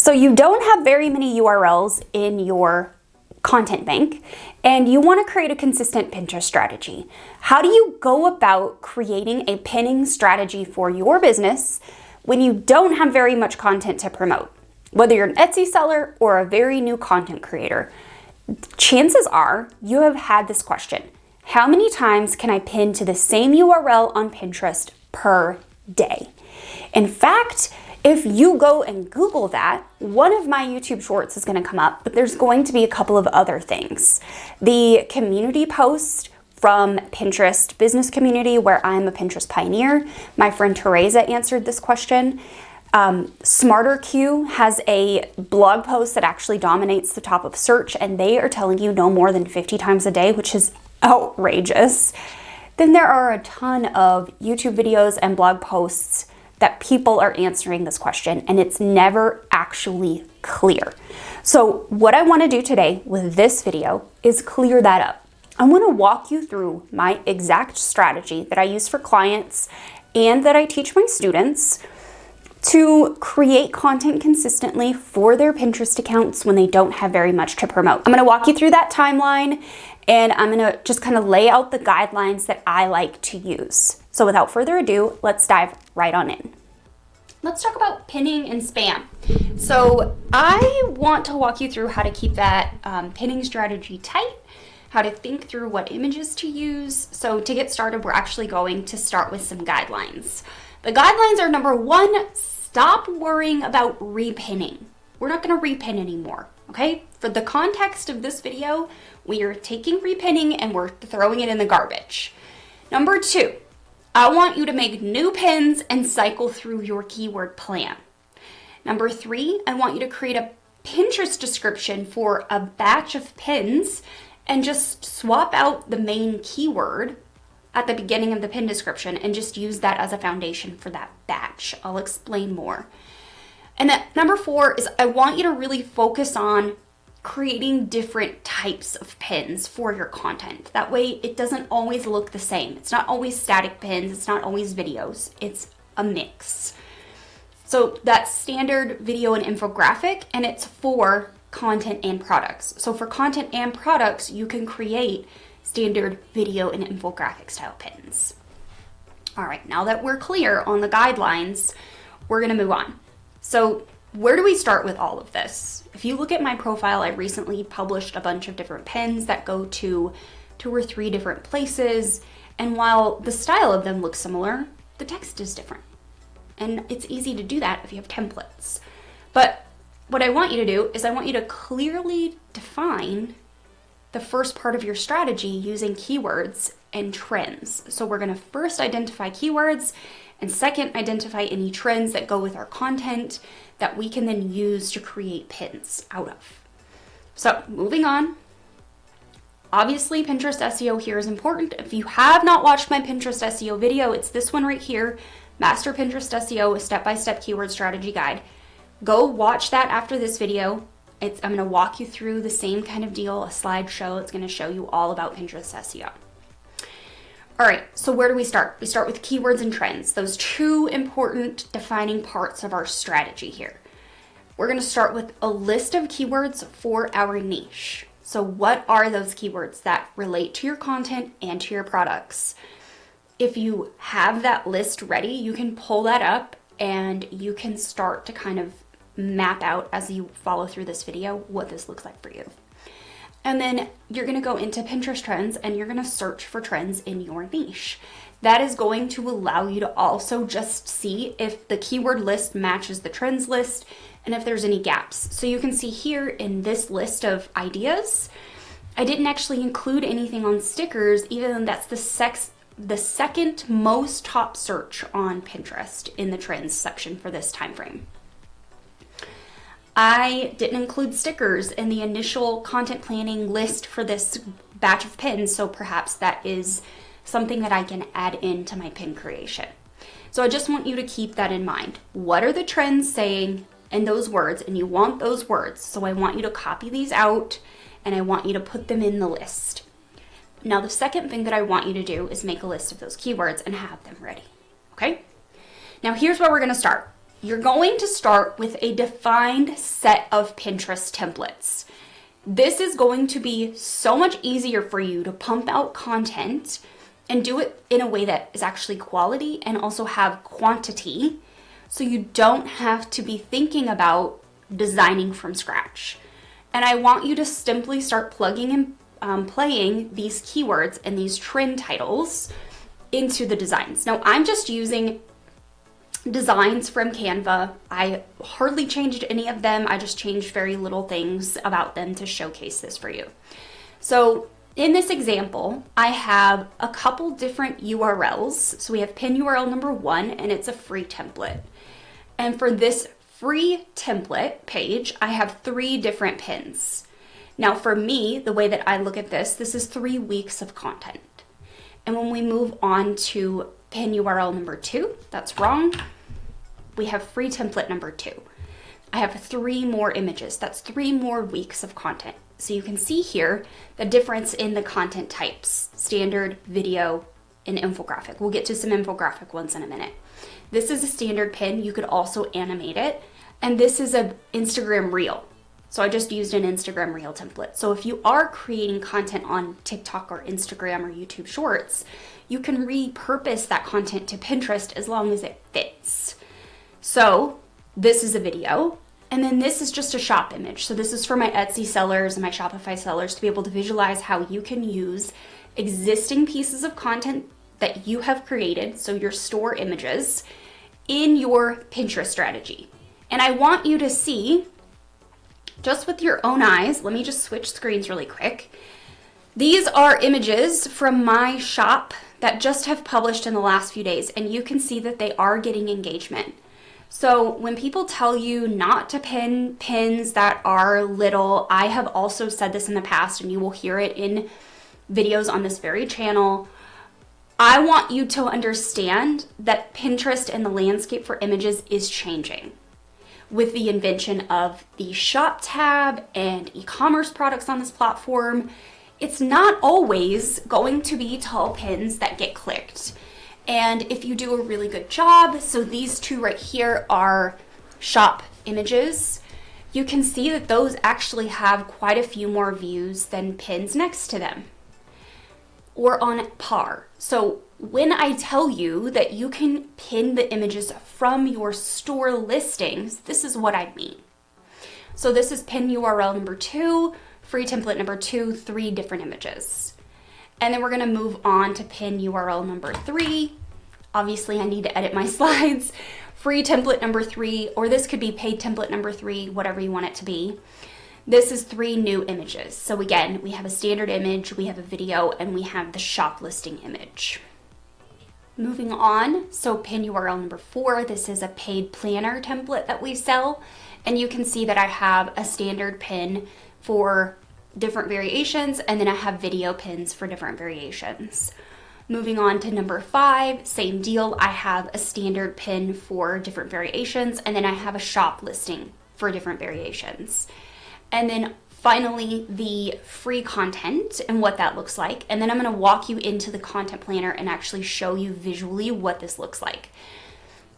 So you don't have very many URLs in your content bank, and you want to create a consistent Pinterest strategy. How do you go about creating a pinning strategy for your business when you don't have very much content to promote? Whether you're an Etsy seller or a very new content creator, chances are you have had this question. How many times can I pin to the same URL on Pinterest per day? In fact, if you go and Google that, one of my YouTube shorts is going to come up, but there's going to be a couple of other things. The community post from Pinterest business community, where I'm a Pinterest pioneer, my friend Teresa answered this question. SmarterQ has a blog post that actually dominates the top of search, and they are telling you no more than 50 times a day, which is outrageous. Then there are a ton of YouTube videos and blog posts that people are answering this question, and it's never actually clear. So what I want to do today with this video is clear that up. I want to walk you through my exact strategy that I use for clients and that I teach my students to create content consistently for their Pinterest accounts when they don't have very much to promote. I'm going to walk you through that timeline, and I'm going to just kind of lay out the guidelines that I like to use. So without further ado, let's dive right on in. Let's talk about pinning and spam. So I want to walk you through how to keep that pinning strategy tight, how to think through what images to use. So to get started, we're actually going to start with some guidelines. The guidelines are number one, stop worrying about repinning. We're not going to repin anymore, okay? For the context of this video, we are taking repinning and we're throwing it in the garbage. Number two, I want you to make new pins and cycle through your keyword plan. Number three, I want you to create a Pinterest description for a batch of pins and just swap out the main keyword at the beginning of the pin description and just use that as a foundation for that batch. I'll explain more. And then number four is I want you to really focus on creating different types of pins for your content. That way it doesn't always look the same. It's not always static pins, it's not always videos, it's a mix. So that's standard video and infographic, and it's for content and products. So for content and products, you can create standard video and infographic style pins. All right, now that we're clear on the guidelines, we're gonna move on. So where do we start with all of this? If you look at my profile, I recently published a bunch of different pins that go to 2 or 3 different places. And while the style of them looks similar, the text is different. And it's easy to do that if you have templates. But what I want you to do is I want you to clearly define the first part of your strategy using keywords and trends. So we're gonna first identify keywords, and second, identify any trends that go with our content that we can then use to create pins out of. So moving on, obviously Pinterest SEO here is important. If you have not watched my Pinterest SEO video, it's this one right here, Master Pinterest SEO, a step-by-step keyword strategy guide. Go watch that after this video. I'm gonna walk you through the same kind of deal, a slideshow. It's gonna show you all about Pinterest SEO. All right, so where do we start? We start with keywords and trends, those 2 important defining parts of our strategy here. We're gonna start with a list of keywords for our niche. So what are those keywords that relate to your content and to your products? If you have that list ready, you can pull that up and you can start to kind of map out as you follow through this video what this looks like for you. And then you're gonna go into Pinterest trends and you're gonna search for trends in your niche. That is going to allow you to also just see if the keyword list matches the trends list and if there's any gaps. So you can see here in this list of ideas, I didn't actually include anything on stickers, even though that's the second most top search on Pinterest in the trends section for this time frame. I didn't include stickers in the initial content planning list for this batch of pins, so perhaps that is something that I can add into my pin creation. So I just want you to keep that in mind. What are the trends saying in those words? And you want those words, so I want you to copy these out and I want you to put them in the list. Now the second thing that I want you to do is make a list of those keywords and have them ready, okay? Now here's where we're gonna start. you're going to start with a defined set of Pinterest templates. This is going to be so much easier for you to pump out content and do it in a way that is actually quality and also have quantity, so you don't have to be thinking about designing from scratch. And I want you to simply start plugging and playing these keywords and these trend titles into the designs. Now, I'm just using designs from Canva. I hardly changed any of them. I just changed very little things about them to showcase this for you. So in this example, I have a couple different URLs. So we have pin URL number 1, and it's a free template. And for this free template page, I have 3 different pins. Now for me, the way that I look at this is 3 weeks of content. And when we move on to pin URL number 2, that's wrong. We have free template number 2. I have 3 more images. That's 3 more weeks of content. So you can see here the difference in the content types: standard, video, and infographic. We'll get to some infographic ones in a minute. This is a standard pin. You could also animate it. And this is an Instagram reel. So I just used an Instagram reel template. So if you are creating content on TikTok or Instagram or YouTube Shorts, you can repurpose that content to Pinterest as long as it fits. So this is a video, and then this is just a shop image. So this is for my Etsy sellers and my Shopify sellers to be able to visualize how you can use existing pieces of content that you have created, so your store images, in your Pinterest strategy. And I want you to see, just with your own eyes, let me just switch screens really quick. These are images from my shop that just have published in the last few days, and you can see that they are getting engagement. So when people tell you not to pin pins that are little, I have also said this in the past, and you will hear it in videos on this very channel. I want you to understand that Pinterest and the landscape for images is changing. With the invention of the shop tab and e-commerce products on this platform, it's not always going to be tall pins that get clicked. And if you do a really good job, so these 2 right here are shop images, you can see that those actually have quite a few more views than pins next to them, or on par. So when I tell you that you can pin the images from your store listings, this is what I mean. So this is pin URL number 2, free template number 2, 3 different images. And then we're gonna move on to pin URL number 3. Obviously I need to edit my slides. Free template number 3, or this could be paid template number 3, whatever you want it to be. This is 3 new images. So again, we have a standard image, we have a video, and we have the shop listing image. Moving on, so pin URL number 4, this is a paid planner template that we sell. And you can see that I have a standard pin for different variations, and then I have video pins for different variations. Moving on to number 5, same deal. I have a standard pin for different variations, and then I have a shop listing for different variations. And then finally, the free content and what that looks like. And then I'm going to walk you into the content planner and actually show you visually what this looks like.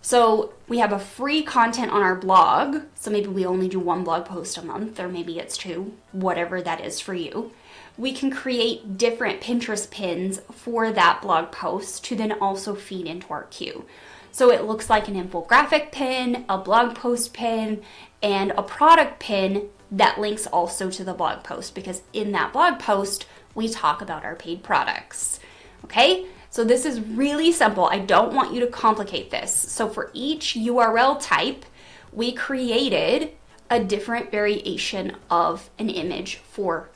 So we have a free content on our blog. So maybe we only do 1 blog post a month, or maybe it's 2, whatever that is for you. We can create different Pinterest pins for that blog post to then also feed into our queue. So it looks like an infographic pin, a blog post pin, and a product pin that links also to the blog post, because in that blog post, we talk about our paid products. Okay? So this is really simple. I don't want you to complicate this. So for each URL type, we created a different variation of an image for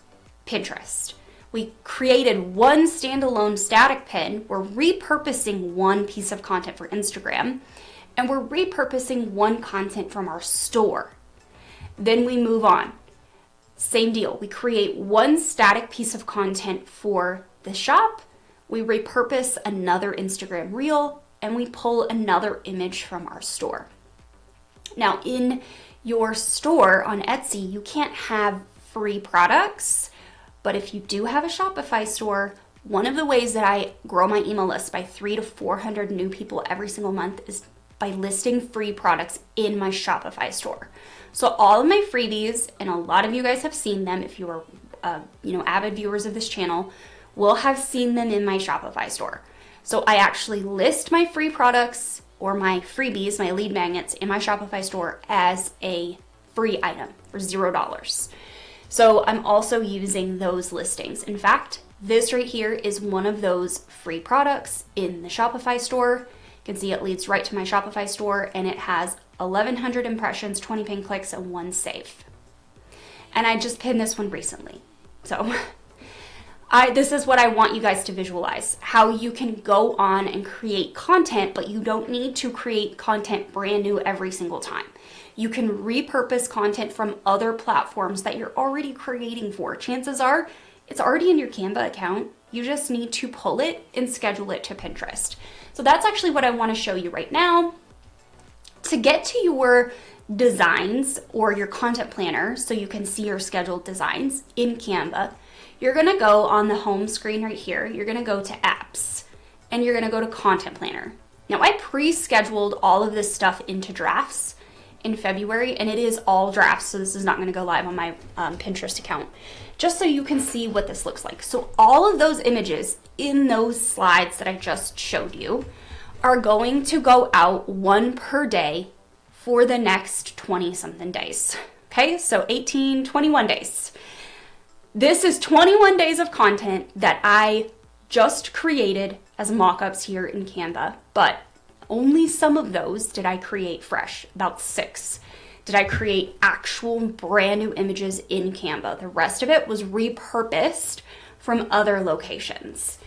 Pinterest. We created 1 standalone static pin. We're repurposing 1 piece of content for Instagram, and we're repurposing 1 content from our store. Then we move on. Same deal. We create 1 static piece of content for the shop. We repurpose another Instagram reel, and we pull another image from our store. Now, in your store on Etsy, you can't have free products, but if you do have a Shopify store, one of the ways that I grow my email list by 300 to 400 new people every single month is by listing free products in my Shopify store. So all of my freebies, and a lot of you guys have seen them if you are avid viewers of this channel, will have seen them in my Shopify store. So I actually list my free products or my freebies, my lead magnets, in my Shopify store as a free item for $0. So I'm also using those listings. In fact, this right here is one of those free products in the Shopify store. You can see it leads right to my Shopify store, and it has 1,100 impressions, 20 pin clicks, and 1 save. And I just pinned this one recently. So this is what I want you guys to visualize, how you can go on and create content, but you don't need to create content brand new every single time. You can repurpose content from other platforms that you're already creating for. Chances are it's already in your Canva account. You just need to pull it and schedule it to Pinterest. So that's actually what I want to show you right now. To get to your designs or your content planner so you can see your scheduled designs in Canva, you're going to go on the home screen right here. You're going to go to apps and you're going to go to content planner. Now I pre-scheduled all of this stuff into drafts in February, and it is all drafts, so this is not going to go live on my Pinterest account, just so you can see what this looks like. So all of those images in those slides that I just showed you are going to go out 1 per day for the next 20 something days. Okay, so 18, 21 days. This is 21 days of content that I just created as mock-ups here in Canva, but only some of those did I create fresh, about 6. Did I create actual brand new images in Canva. The rest of it was repurposed from other locations.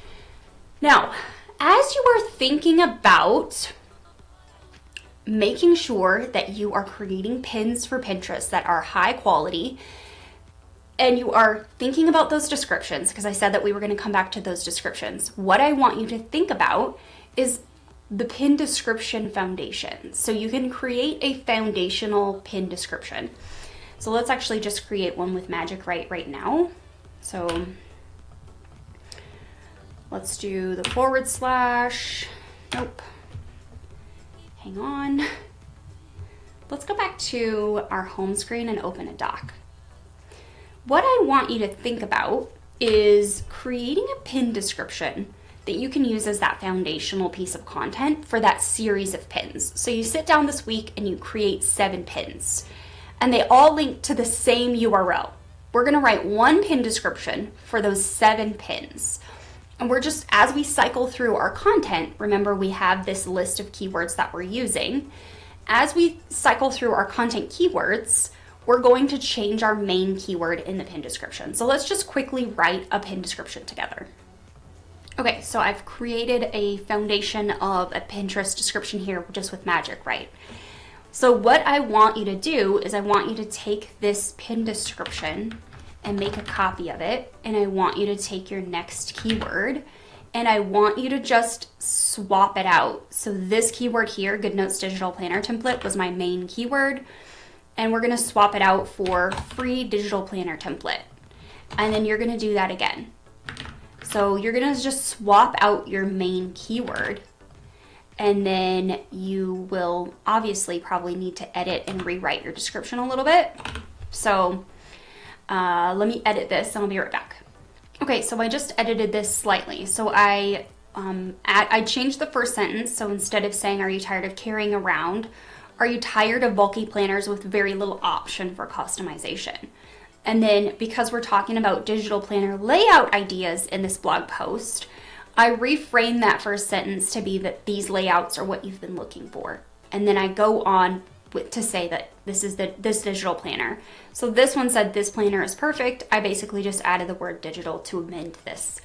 Now, as you are thinking about making sure that you are creating pins for Pinterest that are high quality, and you are thinking about those descriptions, because I said that we were going to come back to those descriptions, what I want you to think about is the pin description foundation. So you can create a foundational pin description. So let's actually just create one with Magic right now. So let's do the /. Nope. Hang on. Let's go back to our home screen and open a doc. What I want you to think about is creating a pin description that you can use as that foundational piece of content for that series of pins. So you sit down this week and you create 7 pins, and they all link to the same URL. We're gonna write one pin description for those 7 pins. And we're just, as we cycle through our content, remember we have this list of keywords that we're using. As we cycle through our content keywords, we're going to change our main keyword in the pin description. So let's just quickly write a pin description together. Okay, so I've created a foundation of a Pinterest description here just with Magic, right? So what I want you to do is I want you to take this pin description and make a copy of it, and I want you to take your next keyword and I want you to just swap it out. So this keyword here, Good Notes Digital Planner Template, was my main keyword, and we're gonna swap it out for free digital planner template. And then you're gonna do that again. So you're gonna just swap out your main keyword, and then you will obviously probably need to edit and rewrite your description a little bit. So let me edit this and I'll be right back. Okay, so I just edited this slightly. So I changed the first sentence. So instead of saying, are you tired of carrying around? Are you tired of bulky planners with very little option for customization? And then because we're talking about digital planner layout ideas in this blog post, I reframe that first sentence to be that these layouts are what you've been looking for. And then I go on to say that this is this digital planner. So this one said this planner is perfect. I basically just added the word digital to amend this.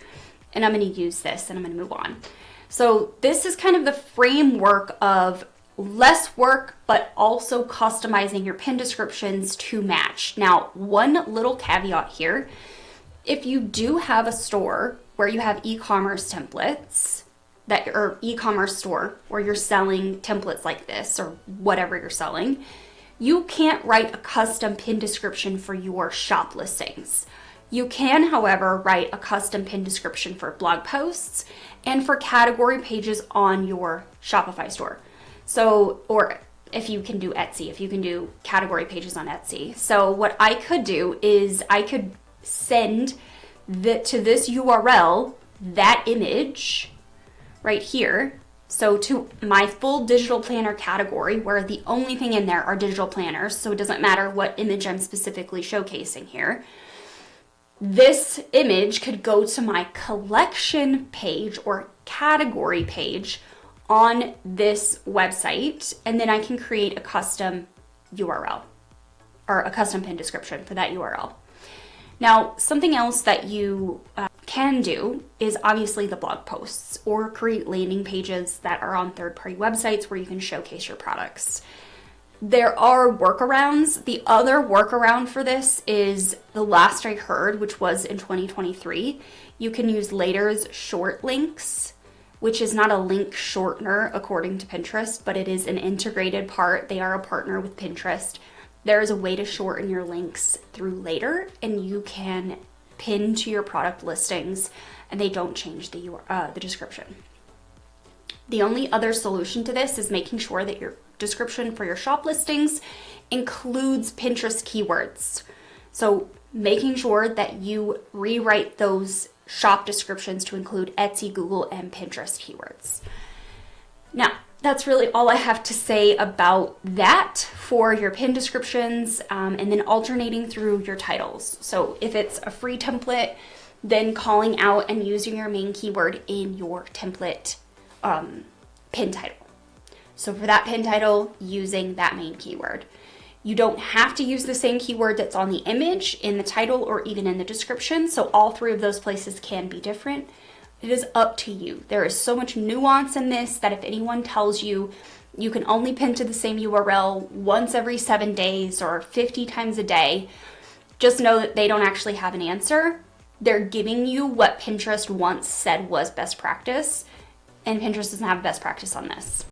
And I'm going to use this and I'm going to move on. So this is kind of the framework of less work, but also customizing your pin descriptions to match. Now, one little caveat here, if you do have a store where you have e-commerce templates, or e-commerce store where you're selling templates like this or whatever you're selling, you can't write a custom pin description for your shop listings. You can, however, write a custom pin description for blog posts and for category pages on your Shopify store. So, or if you can do Etsy, if you can do category pages on Etsy. So what I could do is I could send to this URL that image right here. So to my full digital planner category, where the only thing in there are digital planners, so it doesn't matter what image I'm specifically showcasing here. This image could go to my collection page or category page on this website, and then I can create a custom URL or a custom pin description for that URL. Now, something else that you can do is obviously the blog posts or create landing pages that are on third-party websites where you can showcase your products. There are workarounds. The other workaround for this is the last I heard, which was in 2023. You can use Later's short links, which is not a link shortener according to Pinterest, but it is an integrated part. They are a partner with Pinterest. There is a way to shorten your links through Later, and you can pin to your product listings, and they don't change the description. The only other solution to this is making sure that your description for your shop listings includes Pinterest keywords. So making sure that you rewrite those shop descriptions to include Etsy, Google, and Pinterest keywords. Now, that's really all I have to say about that for your pin descriptions, and then alternating through your titles. So if it's a free template, then calling out and using your main keyword in your template pin title. So for that pin title, using that main keyword. You don't have to use the same keyword that's on the image, in the title, or even in the description. So all three of those places can be different. It is up to you. There is so much nuance in this that if anyone tells you you can only pin to the same URL once every 7 days or 50 times a day, just know that they don't actually have an answer. They're giving you what Pinterest once said was best practice, and Pinterest doesn't have best practice on this.